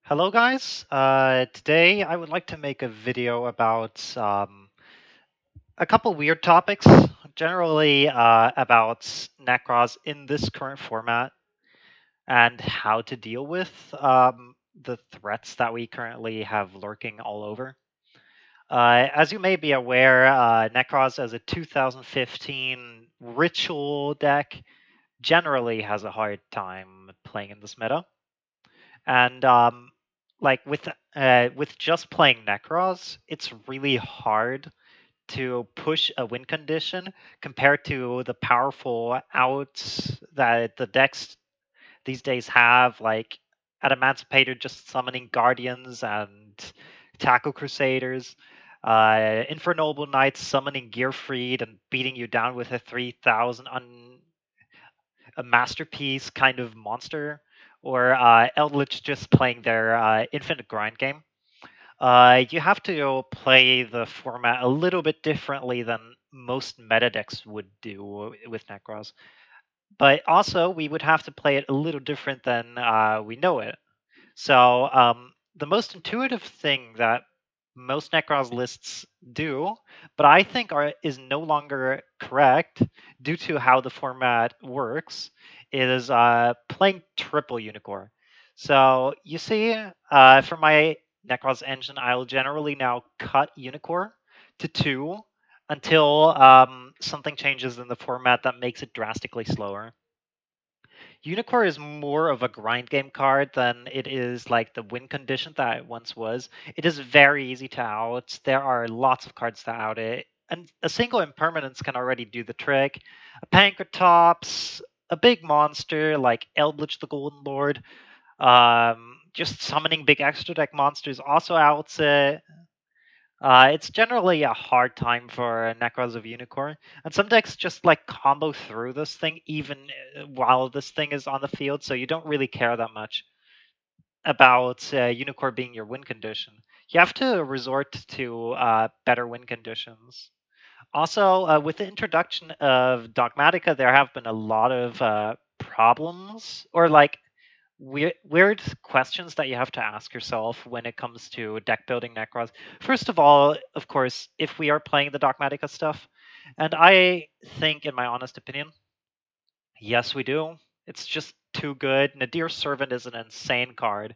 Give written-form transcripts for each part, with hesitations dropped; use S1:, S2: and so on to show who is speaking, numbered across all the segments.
S1: Hello guys, today I would like to make a video about a couple weird topics, generally about Necroz in this current format and how to deal with the threats that we currently have lurking all over. As you may be aware, Necroz as a 2015 ritual deck generally has a hard time playing in this meta. And like with just playing Necroz, it's really hard to push a win condition compared to the powerful outs that the decks these days have, like at Emancipator just summoning Guardians and Tackle Crusaders, Infernoble Knights summoning Gearfried and beating you down with a 3000 on a masterpiece kind of monster, or Eldritch just playing their infinite grind game. You have to play the format a little bit differently than most meta decks would do with Necroz. But also, we would have to play it a little different than we know it. So the most intuitive thing that most Necroz lists do, but I think is no longer correct due to how the format works, is playing triple Unicore. So you see, for my Necroz engine, I'll generally now cut Unicore to 2 until something changes in the format that makes it drastically slower. Unicore is more of a grind game card than it is like the win condition that it once was. It is very easy to out. There are lots of cards to out it. And a single impermanence can already do the trick. A Pankratops, a big monster like Eldritch the Golden Lord, just summoning big extra deck monsters also outs it. It's generally a hard time for Necroz of Unicorn, and some decks just like combo through this thing even while this thing is on the field, so you don't really care that much about Unicorn being your win condition. You have to resort to better win conditions. Also, with the introduction of Dogmatika, there have been a lot of problems, or like weird questions that you have to ask yourself when it comes to deck building Necroz. First of all, of course, if we are playing the Dogmatika stuff, and I think, in my honest opinion, yes, we do. It's just too good. Nadir Servant is an insane card,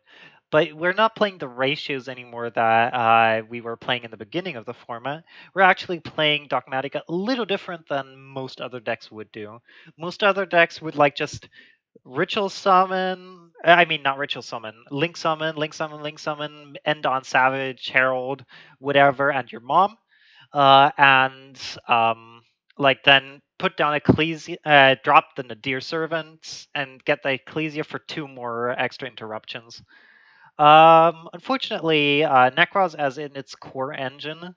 S1: but we're not playing the ratios anymore that we were playing in the beginning of the format. We're actually playing Dogmatika a little different than most other decks would do. Most other decks would like just ritual summon. I mean, not ritual summon. Link summon, link summon, link summon. End on Savage, Herald, whatever, and your mom. And like then put down Ecclesia, drop the Nadir Servants, and get the Ecclesia for 2 more extra interruptions. Unfortunately, Necroz, as in its core engine,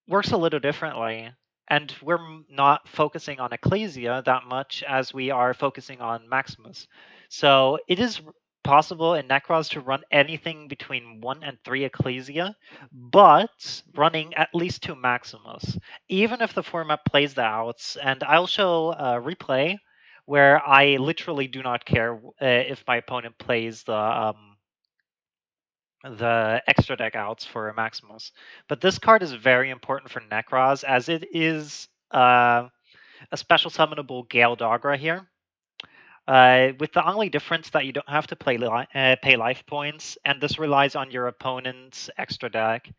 S1: works a little differently. And we're not focusing on Ecclesia that much as we are focusing on Maximus. So it is possible in Necroz to run anything between 1 and 3 Ecclesia, but running at least 2 Maximus, even if the format plays the outs. And I'll show a replay where I literally do not care if my opponent plays the extra deck outs for Maximus. But this card is very important for Necroz, as it is a special summonable Gale Dogra here. With the only difference that you don't have to pay life points, and this relies on your opponent's extra deck.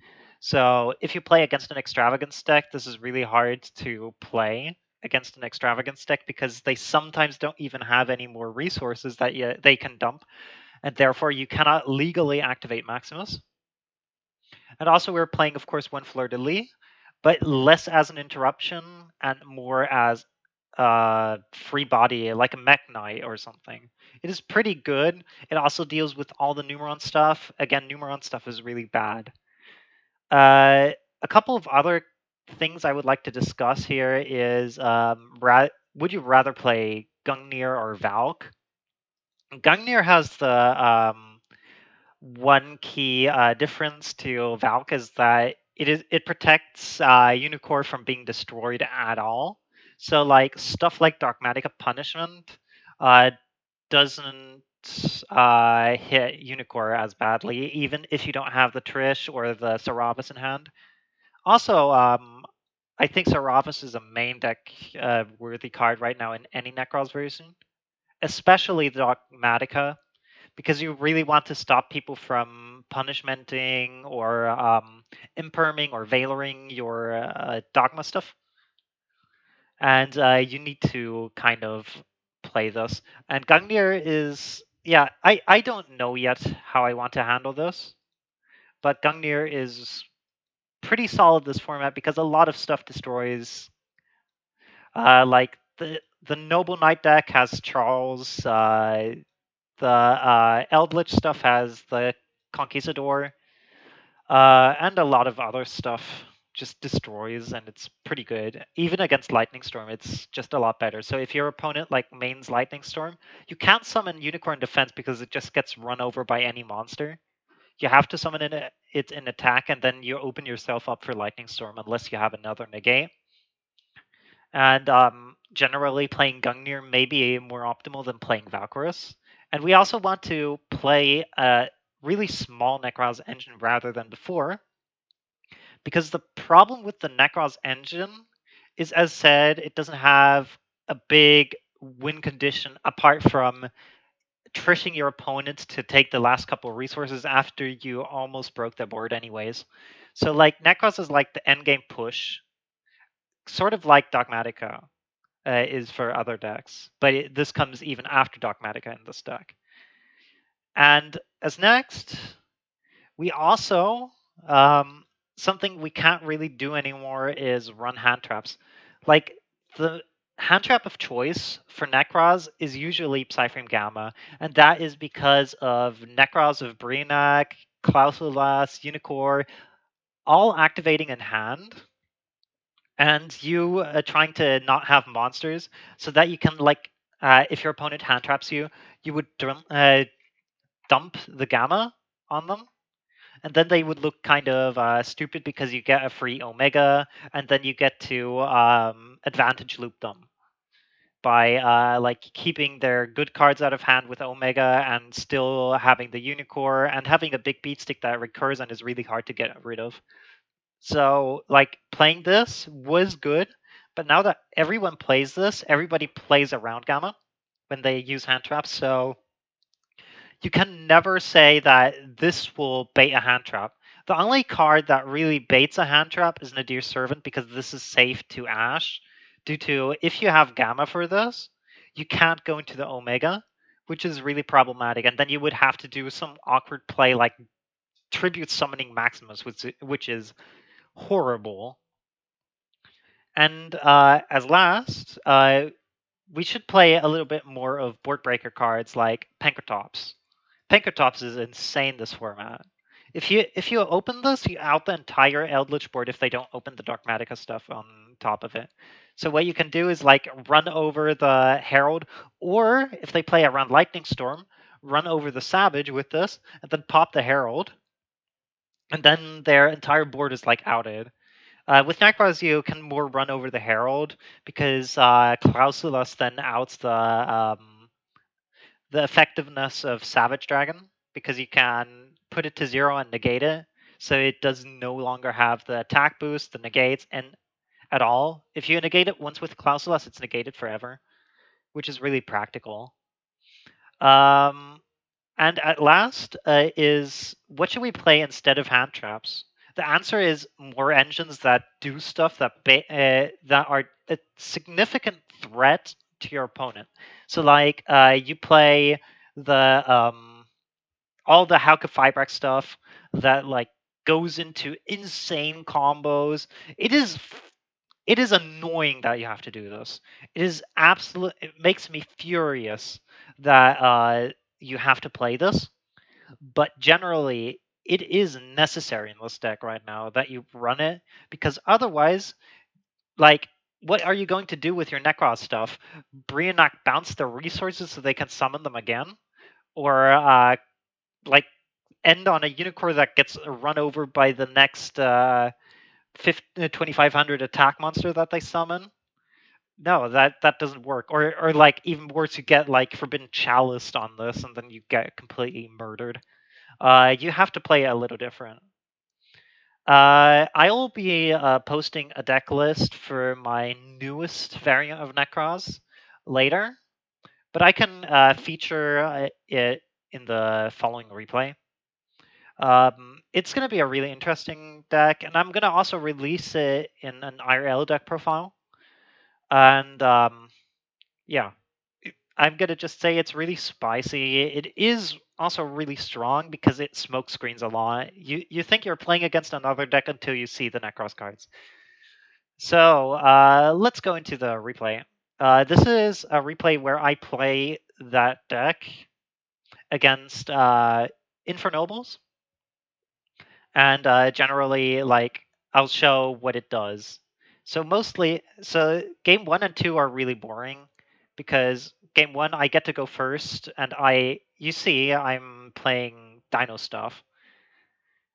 S1: So if you play against an Extravagance deck, this is really hard to play against an Extravagance deck because they sometimes don't even have any more resources that they can dump, and therefore you cannot legally activate Maximus. And also we're playing, of course, one Fleur de Lis, but less as an interruption and more as a free body, like a Mech Knight or something. It is pretty good. It also deals with all the Numeron stuff. Again, Numeron stuff is really bad. A couple of other things I would like to discuss here is would you rather play Gungnir or Valk? Gungnir has the one key difference to Valk is that it protects Unicore from being destroyed at all. So like stuff like Dogmatica Punishment uh, doesn't hit Unicore as badly, even if you don't have the Trish or the Saravis in hand. Also, I think Saravis is a main deck worthy card right now in any Necroz version, especially the Dogmatika, because you really want to stop people from punishmenting or imperming or veiling your dogma stuff. And you need to kind of play this. And Gungnir is, yeah, I don't know yet how I want to handle this, but Gungnir is pretty solid this format because a lot of stuff destroys. Like the Noble Knight deck has Charles. The Eldritch stuff has the Conquistador, and a lot of other stuff just destroys, and it's pretty good. Even against Lightning Storm, it's just a lot better. So if your opponent like mains Lightning Storm, you can't summon Unicorn Defense because it just gets run over by any monster. You have to summon it in attack, and then you open yourself up for Lightning Storm unless you have another negate. And generally, playing Gungnir may be more optimal than playing Valkyrus. And we also want to play a really small Necroz engine rather than before, because the problem with the Necroz engine is, as said, it doesn't have a big win condition apart from trishing your opponent to take the last couple of resources after you almost broke the board anyways. So like Necroz is like the endgame push, sort of like Dogmatika is for other decks, but this comes even after Dogmatika in this deck. And as next, we also something we can't really do anymore is run hand traps. Like the hand trap of choice for Necroz is usually Psyframe Gamma, and that is because of Necroz of Brionac, Clausulas, Unicore, all activating in hand, and you trying to not have monsters so that you can like if your opponent hand traps you, you would dump the Gamma on them, and then they would look kind of stupid because you get a free Omega, and then you get to advantage loop them by like keeping their good cards out of hand with Omega and still having the Unicore and having a big beat stick that recurs and is really hard to get rid of. So like playing this was good, but now that everyone plays this, everybody plays around Gamma when they use hand traps. So you can never say that this will bait a hand trap. The only card that really baits a hand trap is Nadir's Servant because this is safe to Ash. Due to if you have Gamma for this, you can't go into the Omega, which is really problematic. And then you would have to do some awkward play like Tribute Summoning Maximus, which is horrible. And as last, we should play a little bit more of board breaker cards like Pankratops. Pankratops is insane this format. If you open this, you out the entire Eldritch board if they don't open the Dogmatika stuff on top of it. So what you can do is like run over the Herald, or if they play around Lightning Storm, run over the Savage with this, and then pop the Herald, and then their entire board is like outed. With Necroz, you can more run over the Herald because Clausulus then outs the effectiveness of Savage Dragon because you can put it to 0 and negate it, so it does no longer have the attack boost, the negates, and at all. If you negate it once with Clausulus, it's negated forever, which is really practical. Um, and at last is what should we play instead of hand traps? The answer is more engines that do stuff that are a significant threat to your opponent. So like you play the all the Halqi Fibrex stuff that like goes into insane combos. It is annoying that you have to do this. It is absolute. It makes me furious that you have to play this. But generally, it is necessary in this deck right now that you run it because otherwise, like, what are you going to do with your Necroz stuff? Brionac bounce their resources so they can summon them again, or like end on a Unicore that gets run over by the next 2500 attack monster that they summon. No, that doesn't work. Or like even worse, you get like Forbidden Chalice on this, and then you get completely murdered. You have to play it a little different. I'll be posting a deck list for my newest variant of Necroz later, but I can feature it in the following replay. It's going to be a really interesting deck, and I'm going to also release it in an IRL deck profile. And yeah, I'm going to just say it's really spicy. It is also really strong because it smoke screens a lot. You think you're playing against another deck until you see the Necroz cards. So let's go into the replay. This is a replay where I play that deck against Infernobles, and generally, like, I'll show what it does. So game 1 and 2 are really boring because game 1 I get to go first, and you see I'm playing Dino stuff,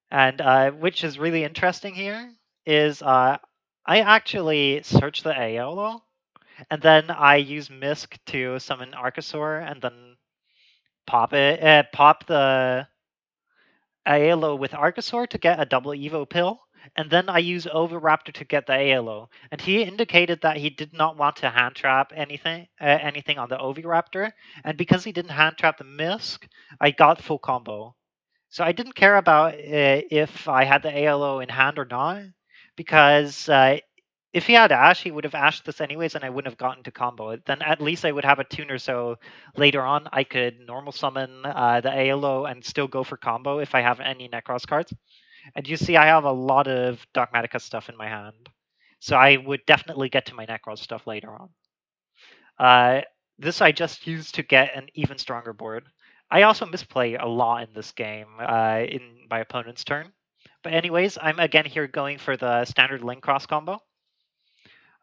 S1: and which is really interesting here is I actually search the AOLO, and then I use Misk to summon Archosaur, and then pop the AOLO with Archosaur to get a double Evo pill, and then I use Oviraptor to get the AOLO. And he indicated that he did not want to hand trap anything on the Oviraptor, and because he didn't hand trap the Misk, I got full combo. So I didn't care about if I had the ALO in hand or not, because if he had Ash, he would have Ashed this anyways, and I wouldn't have gotten to combo it. Then at least I would have a tuner, so later on I could normal summon the ALO and still go for combo if I have any Necroz cards. And you see I have a lot of Dogmatika stuff in my hand, so I would definitely get to my Necroz stuff later on. Uh, this I just used to get an even stronger board. I also misplay a lot in this game in my opponent's turn. But anyways, I'm again here going for the standard link cross combo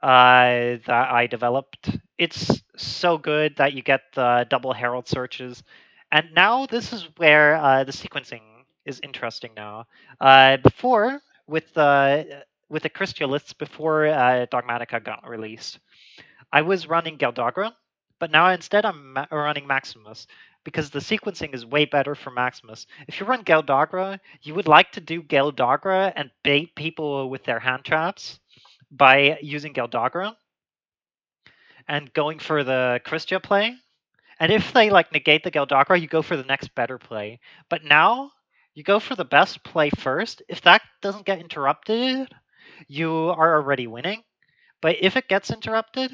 S1: that I developed. It's so good that you get the double herald searches. And now this is where the sequencing is interesting now. Before, with the Crystallists, before Dogmatika got released, I was running Galdagra, but now instead I'm running Maximus because the sequencing is way better for Maximus. If you run Galdagra, you would like to do Galdagra and bait people with their hand traps by using Galdagra and going for the Christia play. And if they like negate the Galdagra, you go for the next better play. But now you go for the best play first. If that doesn't get interrupted, you are already winning. But if it gets interrupted,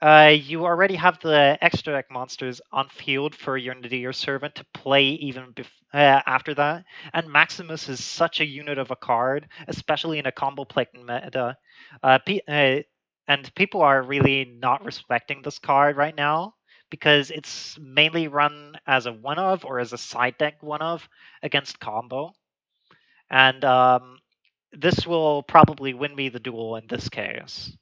S1: you already have the extra deck monsters on field for your Nadir Servant to play even after that. And Maximus is such a unit of a card, especially in a combo play meta. And people are really not respecting this card right now because it's mainly run as a one of or as a side deck one of against combo. And this will probably win me the duel in this case,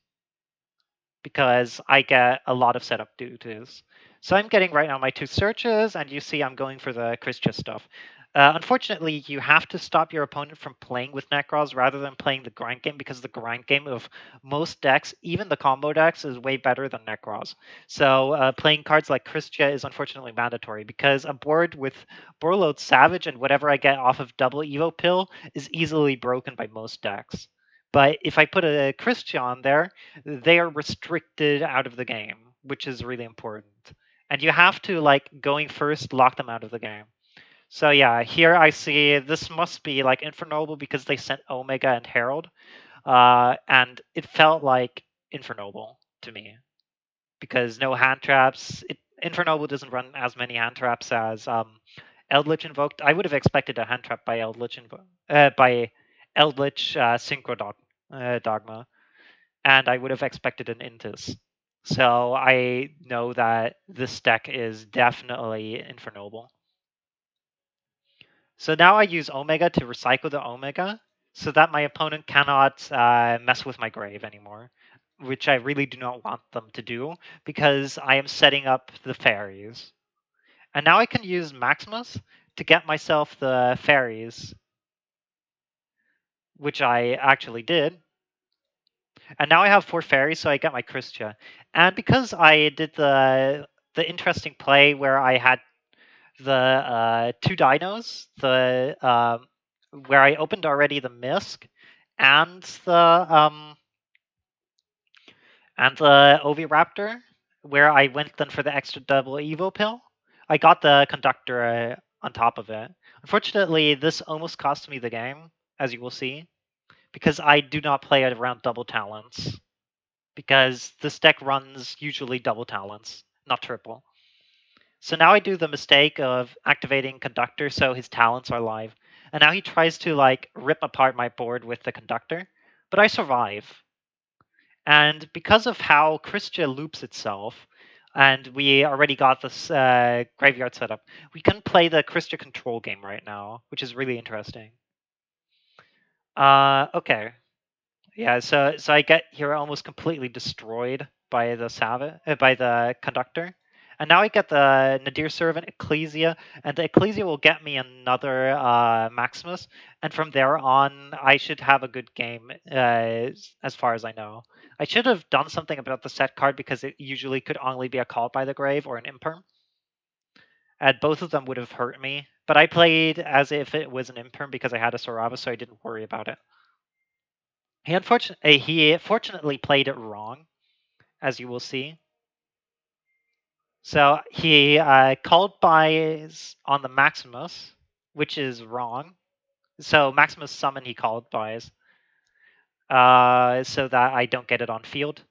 S1: because I get a lot of setup duties. So I'm getting right now my 2 searches, and you see I'm going for the Christia stuff. Unfortunately, you have to stop your opponent from playing with Necroz rather than playing the grind game, because the grind game of most decks, even the combo decks, is way better than Necroz. So playing cards like Christia is unfortunately mandatory, because a board with Borload Savage and whatever I get off of double Evo Pill is easily broken by most decks. But if I put a Christia on there, they are restricted out of the game, which is really important. And you have to, like, going first, lock them out of the game. So yeah, here I see this must be like Infernoble because they sent Omega and Herald, and it felt like Infernoble to me because no hand traps. Infernoble doesn't run as many hand traps as Eldritch Invoked. I would have expected a hand trap by Eldritch Synchro Dogma, and I would have expected an Intis. So I know that this deck is definitely Infernoble. So now I use Omega to recycle the Omega so that my opponent cannot mess with my grave anymore, which I really do not want them to do because I am setting up the fairies. And now I can use Maximus to get myself the fairies, which I actually did. And now I have 4 fairies, so I get my Christia. And because I did the interesting play where I had the 2 dinos, the where I opened already the Misk and the Oviraptor, where I went then for the extra double Evo pill. I got the conductor on top of it. Unfortunately, this almost cost me the game, as you will see, because I do not play it around double talents. Because this deck runs usually double talents, not triple. So now I do the mistake of activating conductor so his talents are live. And now he tries to like rip apart my board with the conductor, but I survive. And because of how Christia loops itself, and we already got this graveyard set up, we can play the Christia control game right now, which is really interesting. Okay. Yeah, so I get here almost completely destroyed by the conductor. And now I get the Nadir Servant Ecclesia, and the Ecclesia will get me another Maximus, and from there on, I should have a good game, as far as I know. I should have done something about the set card because it usually could only be a Call by the Grave or an Imperm. And both of them would have hurt me, but I played as if it was an Imperm because I had a Sorava, so I didn't worry about it. He fortunately played it wrong, as you will see. So he called buys on the Maximus, which is wrong. So Maximus summon he called buys, so that I don't get it on field.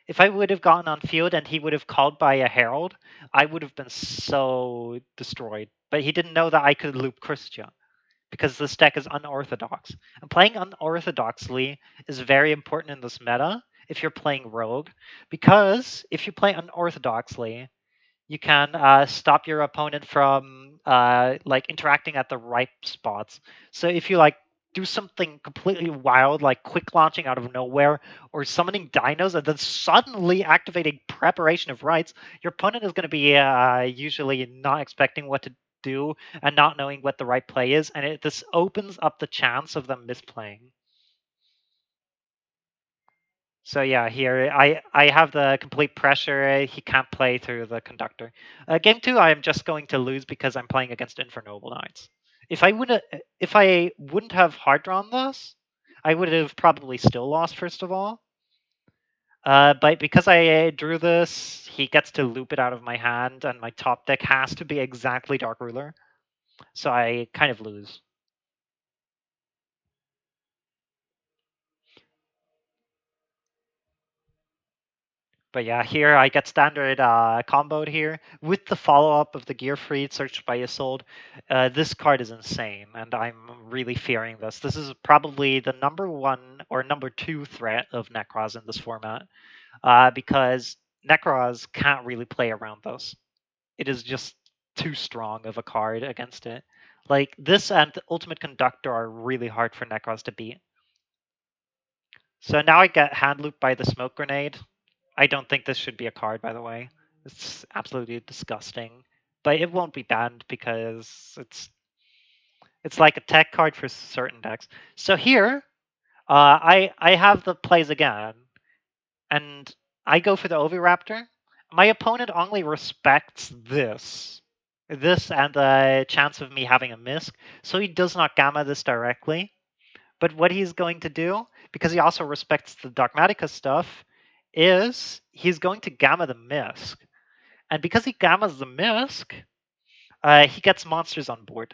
S1: If I would have gotten on field and he would have called by a Herald, I would have been so destroyed. But he didn't know that I could loop Christian, because this deck is unorthodox. And playing unorthodoxly is very important in this meta if you're playing Rogue, because if you play unorthodoxly, you can stop your opponent from like interacting at the right spots. So if you like do something completely wild, like quick launching out of nowhere, or summoning dinos and then suddenly activating preparation of rites, your opponent is going to be usually not expecting what to do and not knowing what the right play is, and this opens up the chance of them misplaying. So yeah, here I have the complete pressure. He can't play through the conductor. Game 2, I am just going to lose because I'm playing against Infernoble Knights. If I wouldn't have hard drawn this, I would have probably still lost first of all. But because I drew this, he gets to loop it out of my hand, and my top deck has to be exactly Dark Ruler. So I kind of lose. But yeah, here I get standard comboed here with the follow-up of the Gear Freed searched by Isolde. This card is insane, and I'm really fearing this. This is probably the number 1 or number 2 threat of Nekroz in this format, because Nekroz can't really play around this. It is just too strong of a card against it. Like, this and Ultimate Conductor are really hard for Nekroz to beat. So now I get hand looped by the Smoke Grenade. I don't think this should be a card, by the way. It's absolutely disgusting. But it won't be banned because it's like a tech card for certain decks. So here, I have the plays again, and I go for the Oviraptor. My opponent only respects this and the chance of me having a misc, so he does not gamma this directly. But what he's going to do, because he also respects the Dogmatika stuff, is he's going to gamma the Misk. And because he gammas the Misk, he gets monsters on board.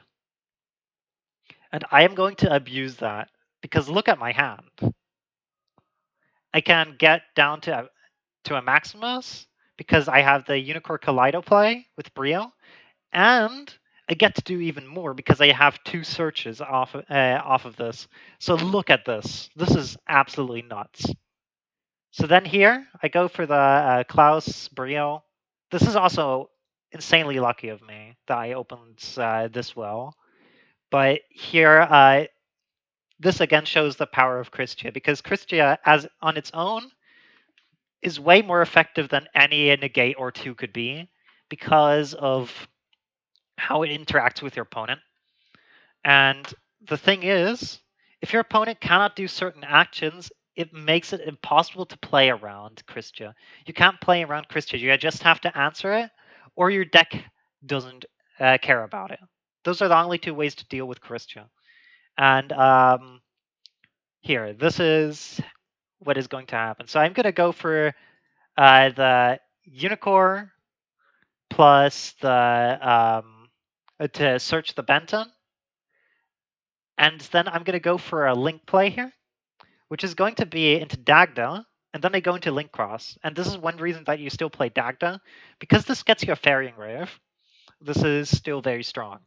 S1: And I am going to abuse that, because look at my hand. I can get down to a Maximus, because I have the Unicore Kaleido play with Brio, and I get to do even more because I have 2 searches off of this. So look at this. This is absolutely nuts. So then here, I go for the Klaus Brio. This is also insanely lucky of me that I opened this well. But here, this again shows the power of Christia, because Christia, as on its own, is way more effective than any negate or 2 could be, because of how it interacts with your opponent. And the thing is, if your opponent cannot do certain actions, it makes it impossible to play around Christia. You can't play around Christia. You just have to answer it, or your deck doesn't care about it. Those are the only two ways to deal with Christia. And here, this is what is going to happen. So I'm going to go for the Unicore plus the to search the Benton. And then I'm going to go for a link play here, which is going to be into Dagda, and then I go into Necroz. And this is one reason that you still play Dagda, because this gets you a Fairy Engrave. This is still very strong.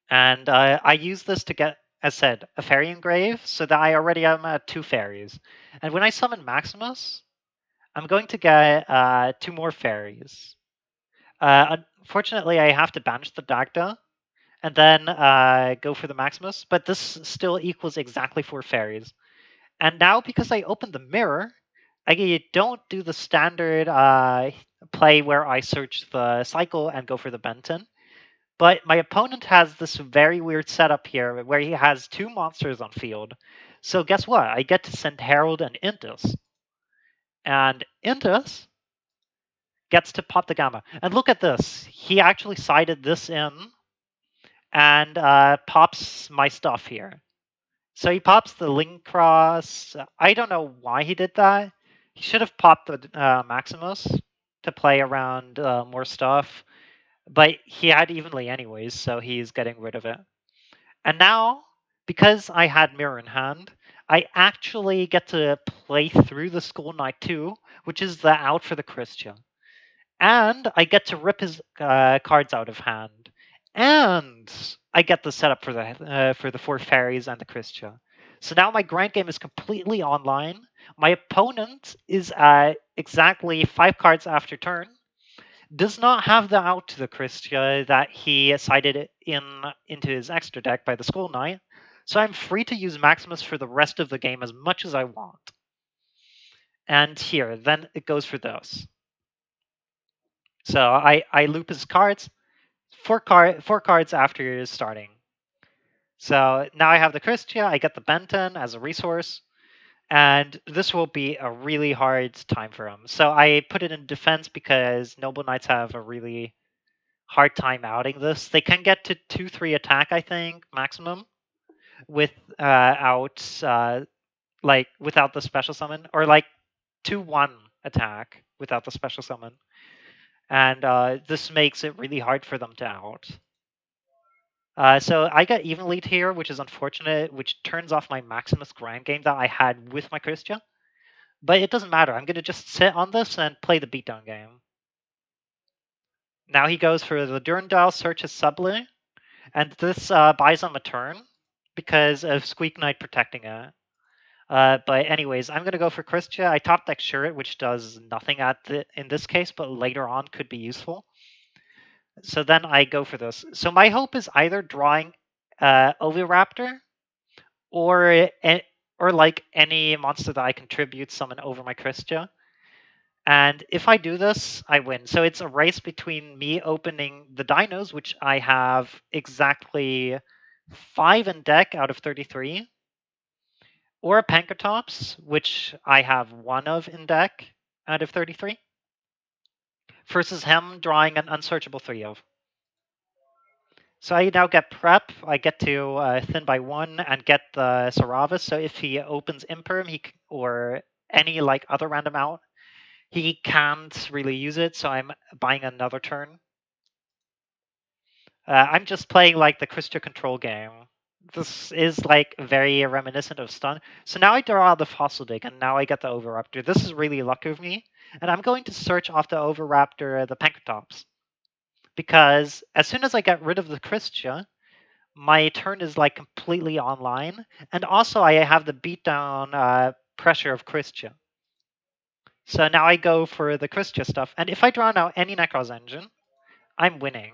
S1: And I use this to get, as said, a Fairy Engrave, so that I already am at 2 fairies. And when I summon Maximus, I'm going to get 2 more fairies. Unfortunately, I have to banish the Dagda, and then go for the Maximus, but this still equals exactly 4 fairies. And now, because I opened the mirror, I don't do the standard play where I search the cycle and go for the Benton. But my opponent has this very weird setup here where he has 2 monsters on field. So guess what? I get to send Herald and Intus. And Intus gets to pop the Gamma. And look at this. He actually sided this in and pops my stuff here. So he pops the Necroz. I don't know why he did that. He should have popped the Maximus to play around more stuff. But he had evenly anyways, so he's getting rid of it. And now, because I had Mirror in hand, I actually get to play through the Skull Knight 2, which is the out for the Christian. And I get to rip his cards out of hand. And I get the setup for the 4 fairies and the Christia. So now my grind game is completely online. My opponent is at exactly 5 cards after turn. Does not have the out to the Christia that he sided into his extra deck by the Skull Knight. So I'm free to use Maximus for the rest of the game as much as I want. And here, then it goes for those. So I loop his cards. 4 cards after starting. So now I have the Christia, I get the Benton as a resource, and this will be a really hard time for him. So I put it in defense because Noble Knights have a really hard time outing this. They can get to 2-3 attack, I think, maximum, without without the special summon, or like 2-1 attack without the special summon. And this makes it really hard for them to out. So I got even lead here, which is unfortunate, which turns off my Maximus grind game that I had with my Christian. But it doesn't matter. I'm going to just sit on this and play the beatdown game. Now he goes for the Durandal, searches Sublime, and this buys him a turn because of Squeak Knight protecting it. But anyways, I'm going to go for Christia. I top deck Shuret, which does nothing in this case, but later on could be useful. So then I go for this. So my hope is either drawing Oviraptor or like any monster that I contribute summon over my Christia. And if I do this, I win. So it's a race between me opening the Dinos, which I have exactly 5 in deck out of 33, or a Pankratops, which I have 1 of in deck out of 33, versus him drawing an unsearchable 3 of. So I now get prep. I get to thin by 1 and get the Saravis. So if he opens Imperm, or any like other random out, he can't really use it. So I'm buying another turn. I'm just playing like the Christian control game. This is like very reminiscent of Stun. So now I draw the Fossil Dig, and now I get the Oviraptor. This is really lucky of me. And I'm going to search off the Oviraptor the Pankratops. Because as soon as I get rid of the Christia, my turn is like completely online. And also I have the beatdown pressure of Christia. So now I go for the Christia stuff. And if I draw now any Necroz engine, I'm winning.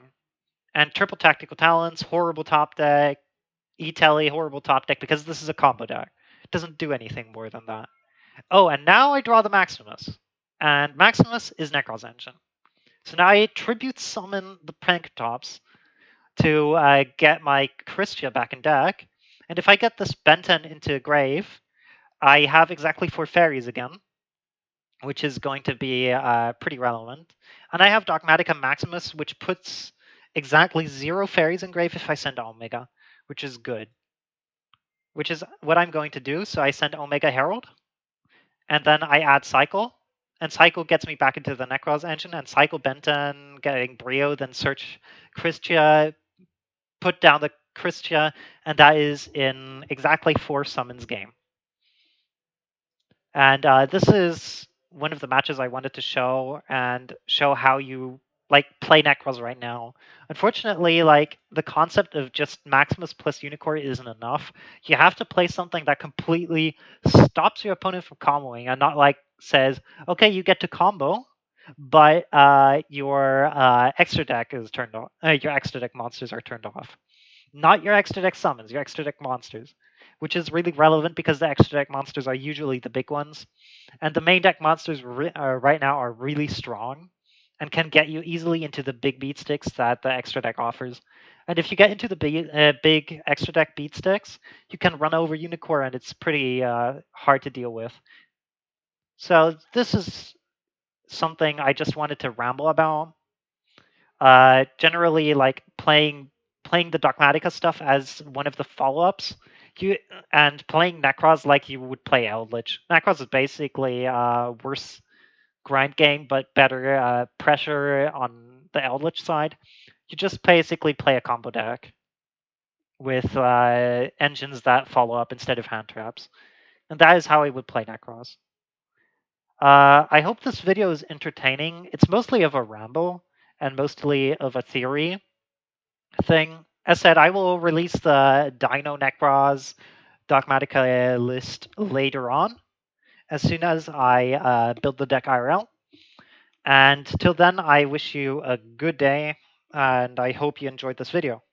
S1: And triple tactical talents, horrible top deck, E-Telly, horrible top deck, because this is a combo deck. It doesn't do anything more than that. Oh, and now I draw the Maximus. And Maximus is Necroz engine. So now I tribute summon the Pankratops to get my Christia back in deck. And if I get this Benton into grave, I have exactly 4 fairies again, which is going to be pretty relevant. And I have Dogmatika Maximus, which puts exactly 0 fairies in grave if I send Omega, which is good. Which is what I'm going to do. So I send Omega Herald, and then I add Cycle, and Cycle gets me back into the Necroz engine, and Cycle Benton, getting Brio, then search Christia, put down the Christia, and that is in exactly 4 summons game. And this is one of the matches I wanted to show and show how you like play Necroz right now. Unfortunately, like the concept of just Maximus plus Unicore isn't enough. You have to play something that completely stops your opponent from comboing and not like says, okay, you get to combo, but your extra deck is turned off. Your extra deck monsters are turned off. Not your extra deck summons, your extra deck monsters, which is really relevant because the extra deck monsters are usually the big ones, and the main deck monsters right now are really strong and can get you easily into the big beat sticks that the extra deck offers. And if you get into the big extra deck beat sticks, you can run over Unicore, and it's pretty hard to deal with. So this is something I just wanted to ramble about. Generally, like playing the Dogmatika stuff as one of the follow-ups, you and playing Necroz like you would play Eldritch. Necroz is basically worse grind game, but better pressure on the Eldritch side. You just basically play a combo deck with engines that follow up instead of hand traps, and that is how I would play Necroz. I hope this video is entertaining. It's mostly of a ramble and mostly of a theory thing. As said, I will release the Dino Necroz Dogmatika list later on, as soon as I build the deck IRL. And till then, I wish you a good day, and I hope you enjoyed this video.